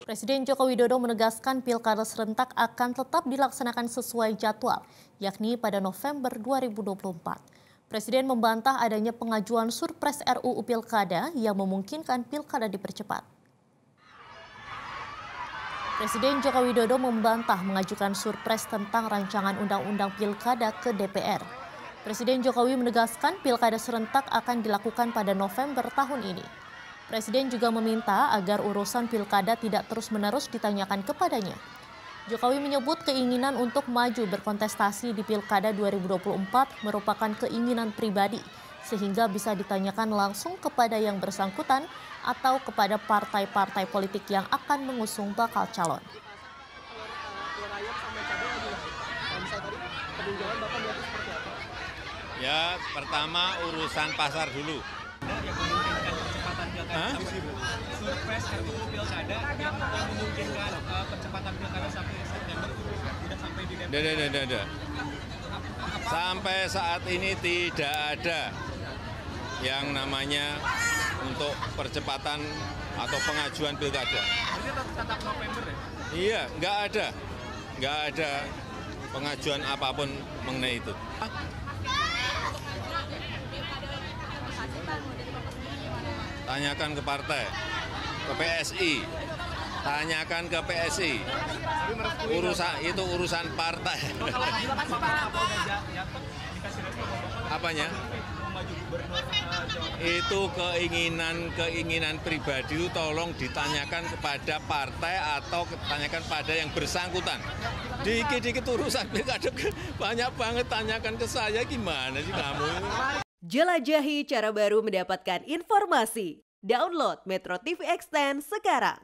Presiden Joko Widodo menegaskan pilkada serentak akan tetap dilaksanakan sesuai jadwal, yakni pada November 2024. Presiden membantah adanya pengajuan surpres RUU Pilkada yang memungkinkan pilkada dipercepat. Presiden Joko Widodo membantah mengajukan surpres tentang rancangan undang-undang pilkada ke DPR. Presiden Jokowi menegaskan pilkada serentak akan dilakukan pada November tahun ini. Presiden juga meminta agar urusan pilkada tidak terus-menerus ditanyakan kepadanya. Jokowi menyebut keinginan untuk maju berkontestasi di Pilkada 2024 merupakan keinginan pribadi, sehingga bisa ditanyakan langsung kepada yang bersangkutan atau kepada partai-partai politik yang akan mengusung bakal calon. Ya, pertama urusan pasar dulu. Surpres RUU Pilkada yang memungkinkan percepatan pilkada sampai September tidak sampai di DPR. Tidak. Sampai saat ini tidak ada yang namanya untuk percepatan atau pengajuan pilkada. Jadi tetap November ya? Iya, nggak ada pengajuan apapun mengenai itu. Tanyakan ke partai, ke PSI, tanyakan ke PSI. Urusan partai. Apanya? Itu keinginan pribadi, tolong ditanyakan kepada partai atau tanyakan pada yang bersangkutan. Dikit-dikit urusan pilkada banyak banget, tanyakan ke saya, gimana sih kamu? Jelajahi cara baru mendapatkan informasi. Download Metro TV Extend sekarang.